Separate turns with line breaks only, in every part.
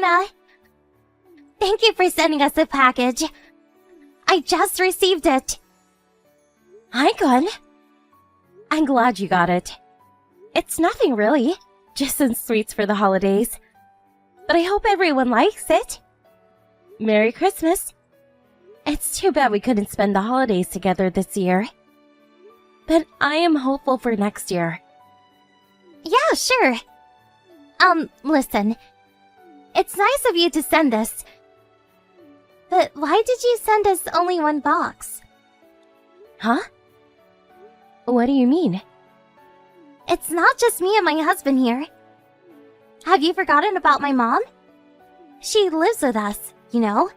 Serena! Thank you for sending us a package. I just received it.
Hi, Gun. I'm glad you got it. It's nothing really, just some sweets for the holidays. But I hope everyone likes it. Merry Christmas. It's too bad we couldn't spend the holidays together this year. But I am hopeful for next year.
Yeah, sure. Listen. It's nice of you to send this. But why did you send us only one box?
Huh? What do you mean?
It's not just me and my husband here. Have you forgotten about my mom? She lives with us, you know.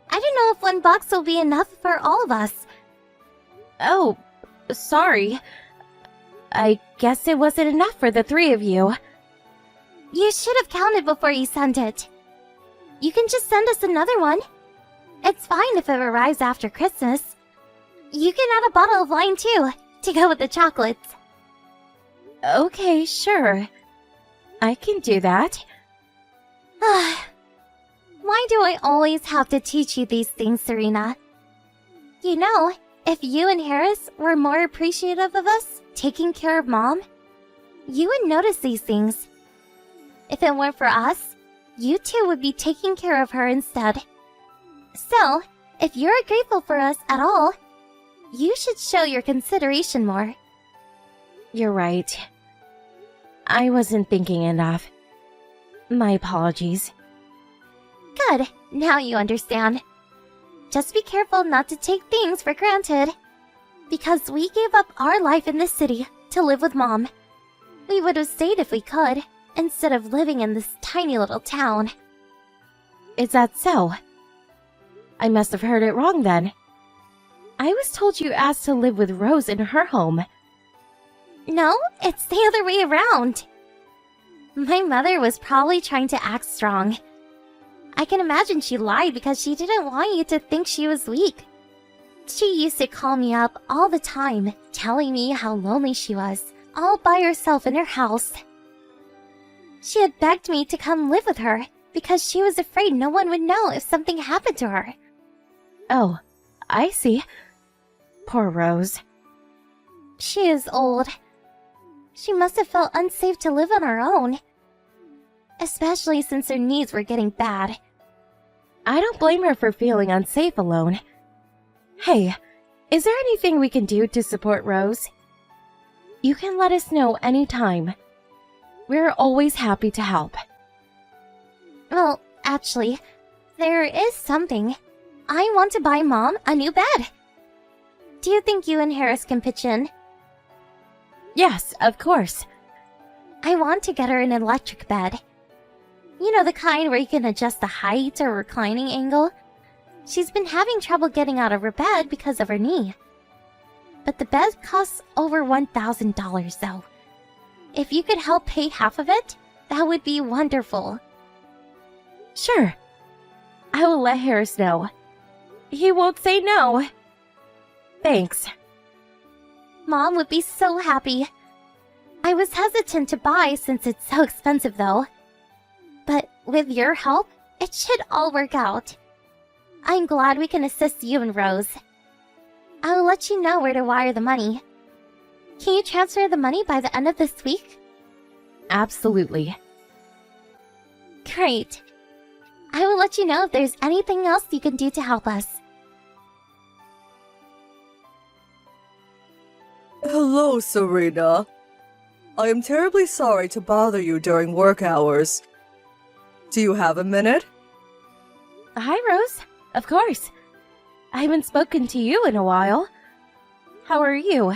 I don't know if one box will be enough for all of us.
Oh, sorry. I guess it wasn't enough for the three of you.
You should have counted before you sent it. You can just send us another one. It's fine if it arrives after Christmas. You can add a bottle of wine too, to go with the chocolates.
Okay, sure. I can do that.
Why do I always have to teach you these things, Serena? You know, if you and Harris were more appreciative of us taking care of Mom, you would notice these things. If it weren't for us, you two would be taking care of her instead. So, if you're grateful for us at all, you should show your consideration more.
You're right. I wasn't thinking enough. My apologies.
Good, now you understand. Just be careful not to take things for granted. Because we gave up our life in this city to live with Mom. We would have stayed if we could, instead of living in this tiny little town.
Is that so? I must have heard it wrong then. I was told you asked to live with Rose in her home.
No, it's the other way around. My mother was probably trying to act strong. I can imagine she lied because she didn't want you to think she was weak. She used to call me up all the time, telling me how lonely she was, all by herself in her house. She had begged me to come live with her because she was afraid no one would know if something happened to her.
Oh, I see. Poor Rose.
She is old. She must have felt unsafe to live on her own. Especially since her knees were getting bad.
I don't blame her for feeling unsafe alone. Hey, is there anything we can do to support Rose? You can let us know anytime. We're always happy to help.
Well, actually, there is something. I want to buy Mom a new bed. Do you think you and Harris can pitch in?
Yes, of course.
I want to get her an electric bed. You know, the kind where you can adjust the height or reclining angle. She's been having trouble getting out of her bed because of her knee. But the bed costs over $1,000 though. If you could help pay half of it, that would be wonderful.
Sure. I will let Harris know. He won't say no. Thanks.
Mom would be so happy. I was hesitant to buy since it's so expensive though. But with your help, it should all work out. I'm glad we can assist you and Rose. I'll let you know where to wire the money. Can you transfer the money by the end of this week?
Absolutely.
Great. I will let you know if there's anything else you can do to help us.
Hello, Serena. I am terribly sorry to bother you during work hours. Do you have a minute?
Hi, Rose. Of course. I haven't spoken to you in a while. How are you?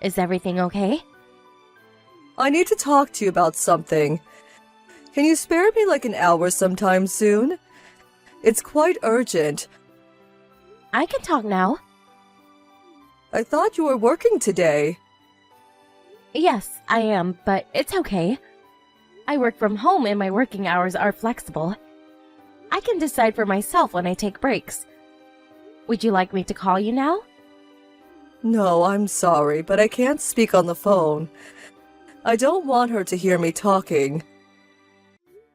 Is everything okay?
I need to talk to you about something. Can you spare me like an hour sometime soon? It's quite urgent.
I can talk now.
I thought you were working today.
Yes, I am, but it's okay. I work from home and my working hours are flexible. I can decide for myself when I take breaks. Would you like me to call you now?
No, I'm sorry, but I can't speak on the phone. I don't want her to hear me talking.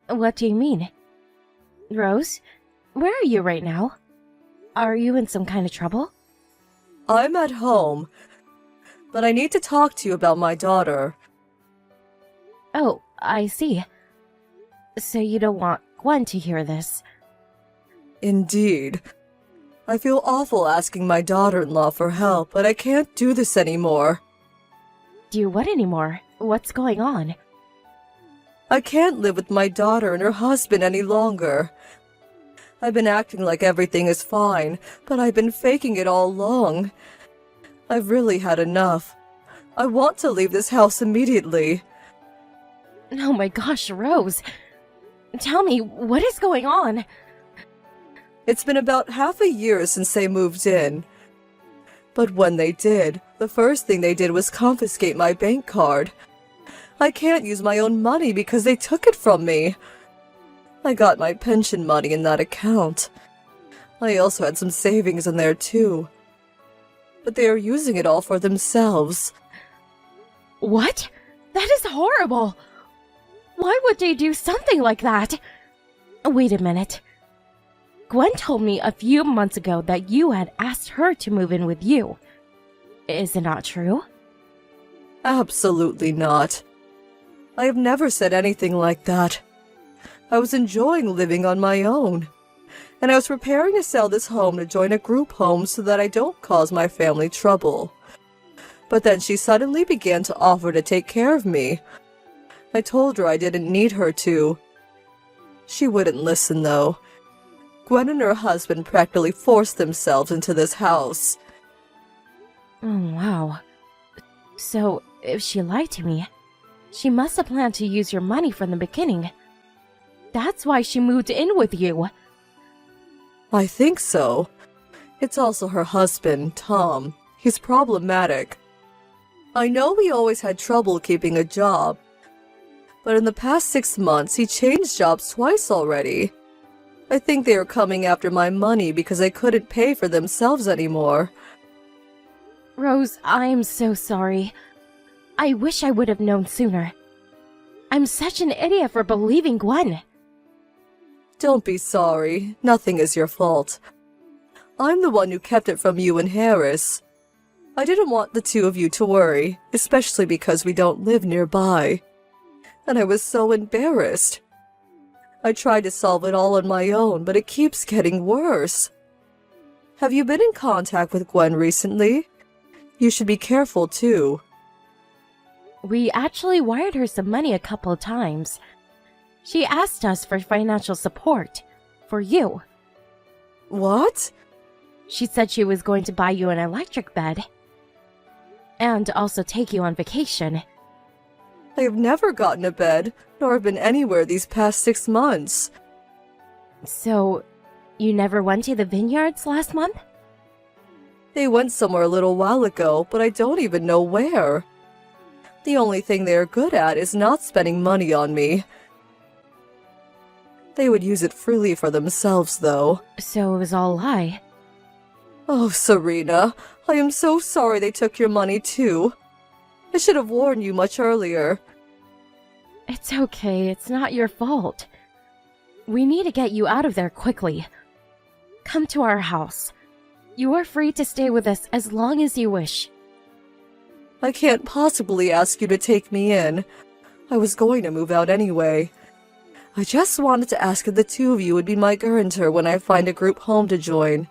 What do you mean? Rose, where are you right now? Are you in some kind of trouble?
I'm at home, but I need to talk to you about my daughter.
Oh, I see. So you don't want Gwen to hear this.
Indeed. I feel awful asking my daughter-in-law for help, but I can't do this anymore.
Do you what anymore? What's going on?
I can't live with my daughter and her husband any longer. I've been acting like everything is fine, but I've been faking it all along. I've really had enough. I want to leave this house immediately.
Oh my gosh, Rose. Tell me, what is going on?
It's been about half a year since they moved in. But when they did, the first thing they did was confiscate my bank card. I can't use my own money because they took it from me. I got my pension money in that account. I also had some savings in there too. But they are using it all for themselves.
What? That is horrible! Why would they do something like that? Wait a minute. Gwen told me a few months ago that you had asked her to move in with you. Is it not true?
Absolutely not. I have never said anything like that. I was enjoying living on my own, and I was preparing to sell this home to join a group home so that I don't cause my family trouble. But then she suddenly began to offer to take care of me. I told her I didn't need her to. She wouldn't listen, though. Gwen and her husband practically forced themselves into this house.
Oh, wow. So, if she lied to me, she must have planned to use your money from the beginning. That's why she moved in with you.
I think so. It's also her husband, Tom. He's problematic. I know he always had trouble keeping a job, but in the past 6 months he changed jobs twice already. I think they are coming after my money because they couldn't pay for themselves anymore.
Rose, I'm so sorry. I wish I would have known sooner. I'm such an idiot for believing Gwen.
Don't be sorry. Nothing is your fault. I'm the one who kept it from you and Harris. I didn't want the two of you to worry, especially because we don't live nearby. And I was so embarrassed. I tried to solve it all on my own, but it keeps getting worse. Have you been in contact with Gwen recently? You should be careful, too.
We actually wired her some money a couple of times. She asked us for financial support. For you.
What?
She said she was going to buy you an electric bed. And also take you on vacation.
I have never gotten a bed, nor been anywhere these past 6 months.
So, you never went to the vineyards last month?
They went somewhere a little while ago, but I don't even know where. The only thing they are good at is not spending money on me. They would use it freely for themselves, though.
So it was all a lie.
Oh, Serena, I am so sorry they took your money, too. I should have warned you much earlier.
It's okay, it's not your fault. We need to get you out of there quickly. Come to our house. You are free to stay with us as long as you wish.
I can't possibly ask you to take me in. I was going to move out anyway. I just wanted to ask if the two of you would be my guarantor when I find a group home to join.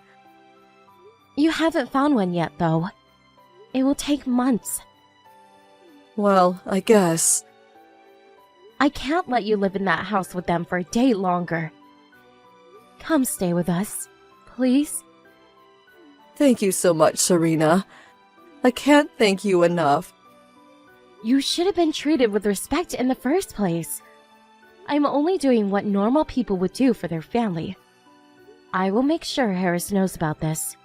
You haven't found one yet, though. It will take months.
Well, I guess.
I can't let you live in that house with them for a day longer. Come stay with us, please.
Thank you so much, Serena. I can't thank you enough.
You should have been treated with respect in the first place. I'm only doing what normal people would do for their family. I will make sure Harris knows about this.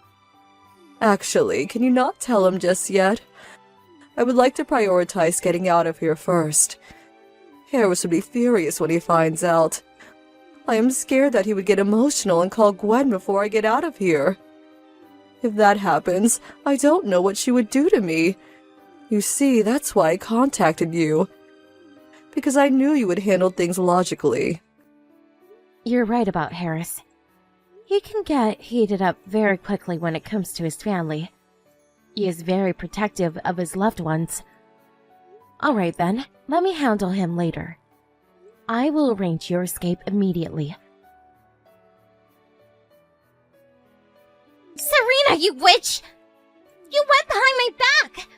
Actually, can you not tell him just yet? I would like to prioritize getting out of here first. Harris would be furious when he finds out. I am scared that he would get emotional and call Gwen before I get out of here. If that happens, I don't know what she would do to me. You see, that's why I contacted you. Because I knew you would handle things logically.
You're right about Harris. He can get heated up very quickly when it comes to his family. He is very protective of his loved ones. All right then, let me handle him later. I will arrange your escape immediately.
Serena, you witch! You went behind my back!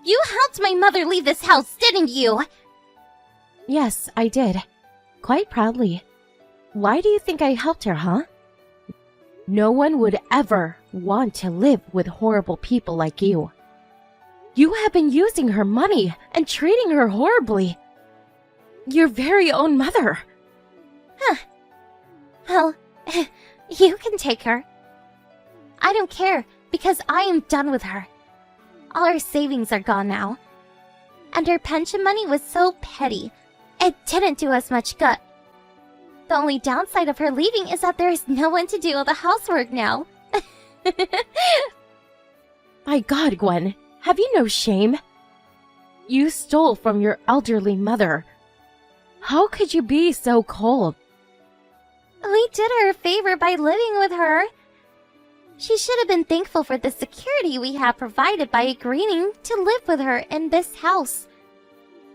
You helped my mother leave this house, didn't you?
Yes, I did. Quite proudly. Why do you think I helped her, huh? No one would ever want to live with horrible people like you. You have been using her money and treating her horribly. Your very own mother.
Huh. Well, you can take her. I don't care, because I am done with her. All our savings are gone now. And her pension money was so petty, it didn't do us much good. The only downside of her leaving is that there is no one to do all the housework now.
My God, Gwen, have you no shame? You stole from your elderly mother. How could you be so cold?
We did her a favor by living with her. She should have been thankful for the security we have provided by agreeing to live with her in this house.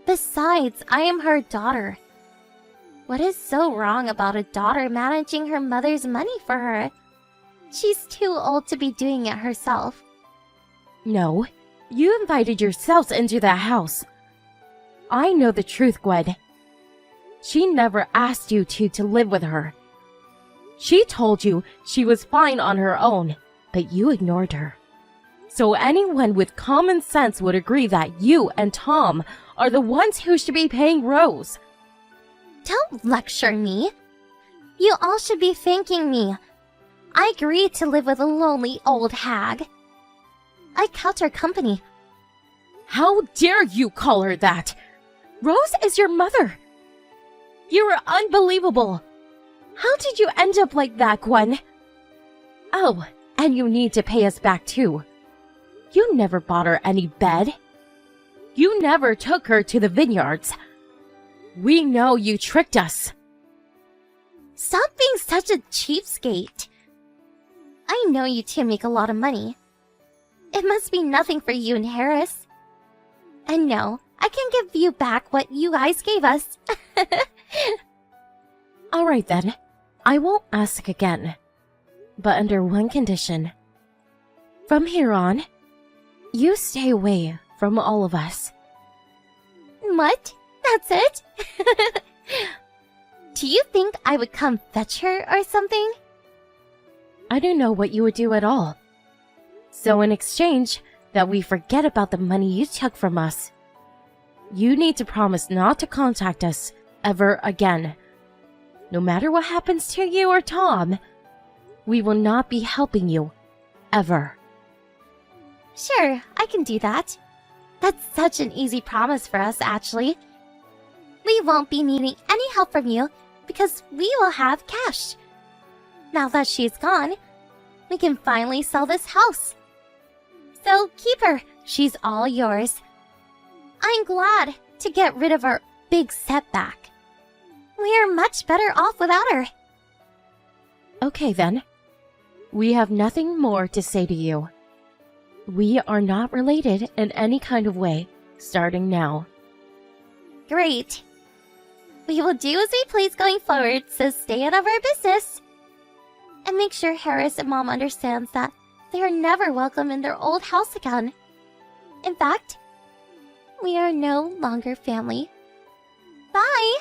Besides, I am her daughter. What is so wrong about a daughter managing her mother's money for her? She's too old to be doing it herself.
No, you invited yourselves into that house. I know the truth, Gwen. She never asked you to live with her. She told you she was fine on her own, but you ignored her. So anyone with common sense would agree that you and Tom are the ones who should be paying Rose.
Don't lecture me. You all should be thanking me. I agreed to live with a lonely old hag. I kept her company.
How dare you call her that? Rose is your mother. You are unbelievable. How did you end up like that, Gwen? Oh, and you need to pay us back too. You never bought her any bed. You never took her to the vineyards. We know you tricked us.
Stop being such a cheapskate. I know you two make a lot of money. It must be nothing for you and Harris. And no, I can give you back what you guys gave us.
All right then. I won't ask again. But under one condition. From here on, you stay away from all of us.
What? That's it? Do you think I would come fetch her or something?
I don't know what you would do at all. So in exchange that we forget about the money you took from us, you need to promise not to contact us ever again. No matter what happens to you or Tom, we will not be helping you, ever.
Sure, I can do that. That's such an easy promise for us, actually. We won't be needing any help from you because we will have cash. Now that she's gone, we can finally sell this house. So keep her. She's all yours. I'm glad to get rid of our big setback. We are much better off without her.
Okay then. We have nothing more to say to you. We are not related in any kind of way, starting now.
Great. We will do as we please going forward, so stay out of our business. And make sure Harris and Mom understands that they are never welcome in their old house again. In fact, we are no longer family. Bye!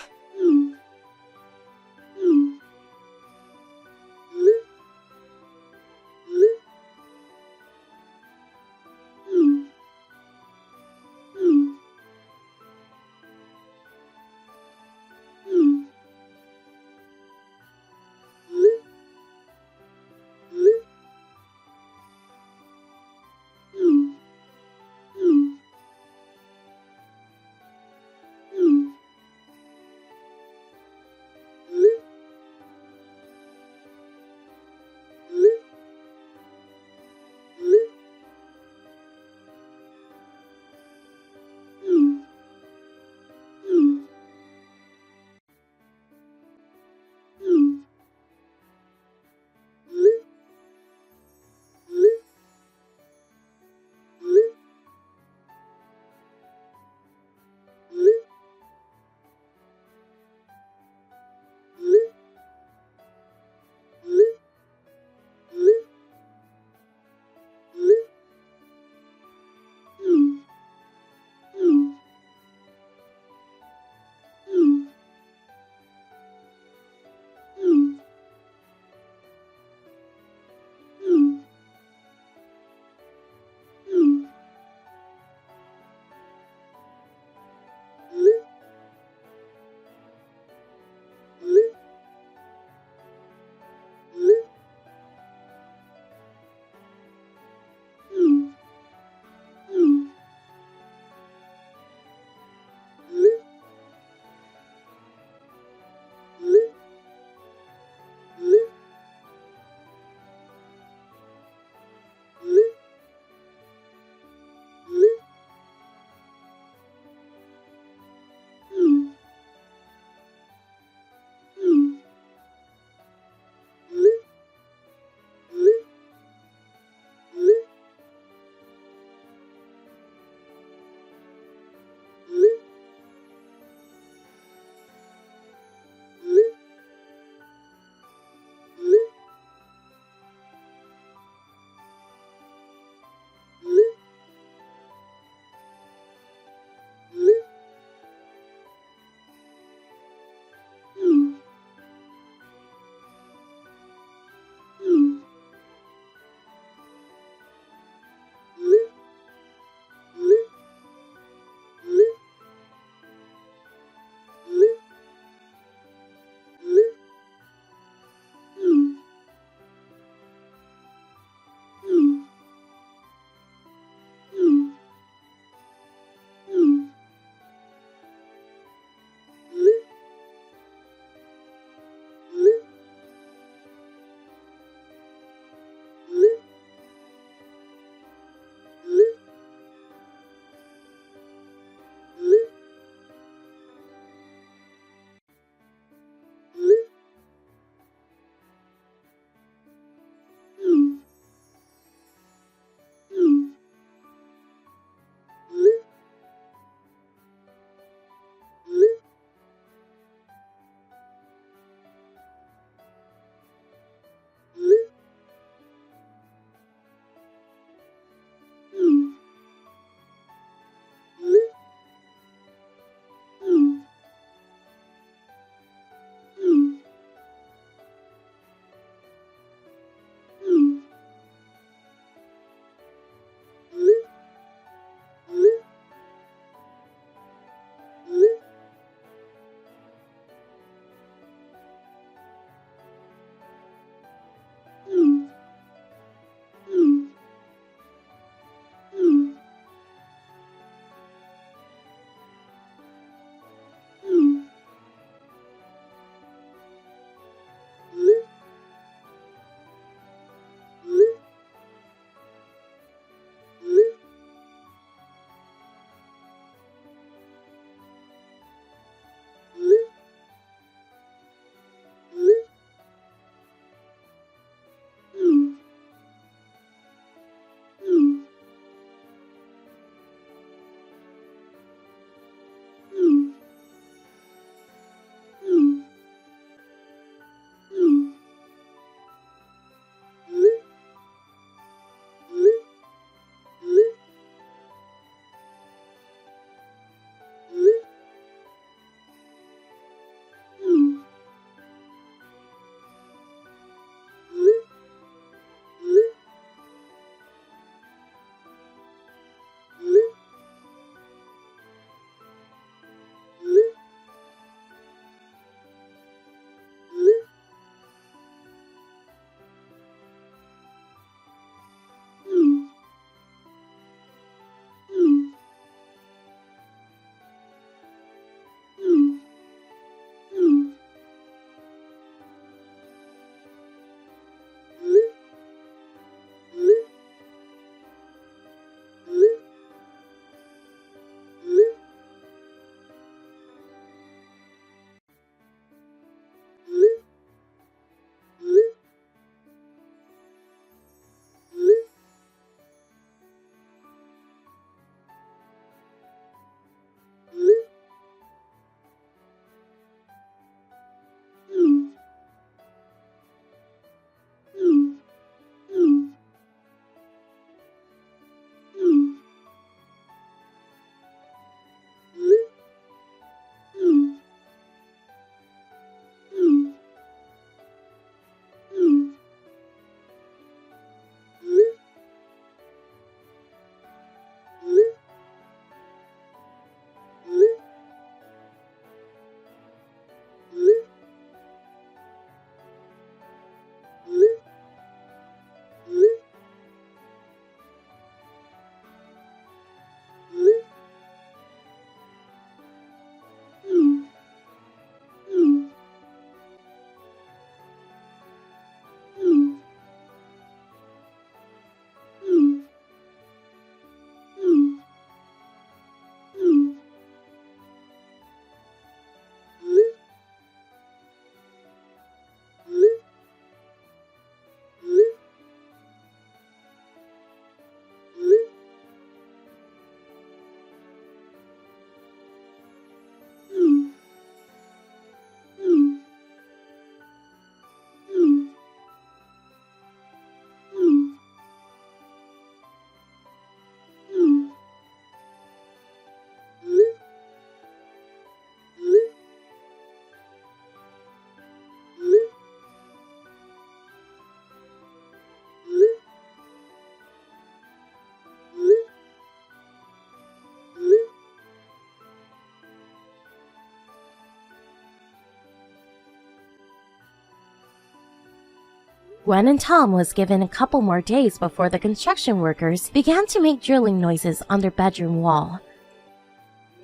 Gwen and Tom was given a couple more days before the construction workers began to make drilling noises on their bedroom wall.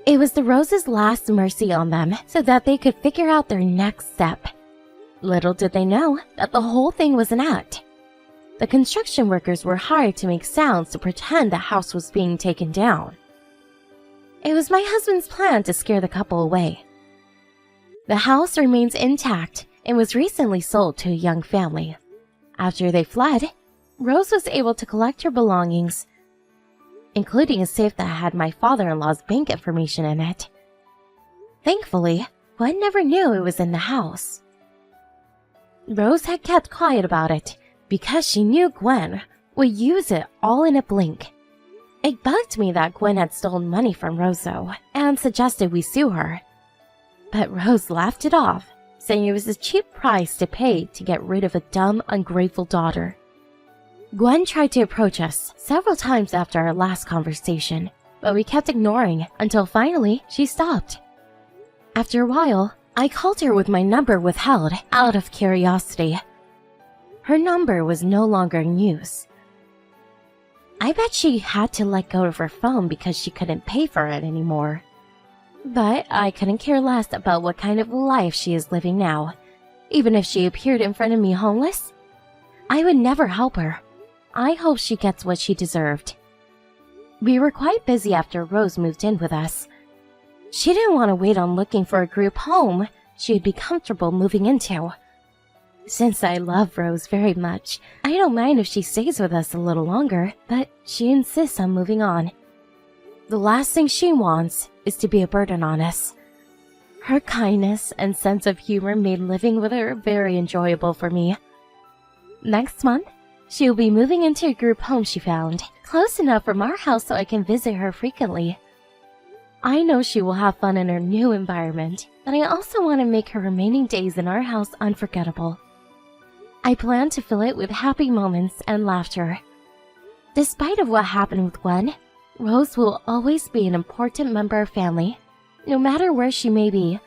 It was the Rose's last mercy on them so that they could figure out their next step. Little did they know that the whole thing was an act. The construction workers were hired to make sounds to pretend the house was being taken down. It was my husband's plan to scare the couple away. The house remains intact and was recently sold to a young family. After they fled, Rose was able to collect her belongings, including a safe that had my father-in-law's bank information in it. Thankfully, Gwen never knew it was in the house. Rose had kept quiet about it because she knew Gwen would use it all in a blink. It bugged me that Gwen had stolen money from Rose though, and suggested we sue her. But Rose laughed it off, saying it was a cheap price to pay to get rid of a dumb, ungrateful daughter. Gwen tried to approach us several times after our last conversation, but we kept ignoring until finally she stopped. After a while, I called her with my number withheld out of curiosity. Her number was no longer in use. I bet she had to let go of her phone because she couldn't pay for it anymore. But I couldn't care less about what kind of life she is living now. Even if she appeared in front of me homeless, I would never help her. I hope she gets what she deserved. We were quite busy after Rose moved in with us. She didn't want to wait on looking for a group home she'd be comfortable moving into. Since I love Rose very much, I don't mind if she stays with us a little longer, but she insists on moving on. The last thing she wants is to be a burden on us. Her kindness and sense of humor made living with her very enjoyable for me. Next month, she will be moving into a group home she found, close enough from our house so I can visit her frequently. I know she will have fun in her new environment, but I also want to make her remaining days in our house unforgettable. I plan to fill it with happy moments and laughter. Despite of what happened with Gwen, Rose will always be an important member of family. No matter where she may be,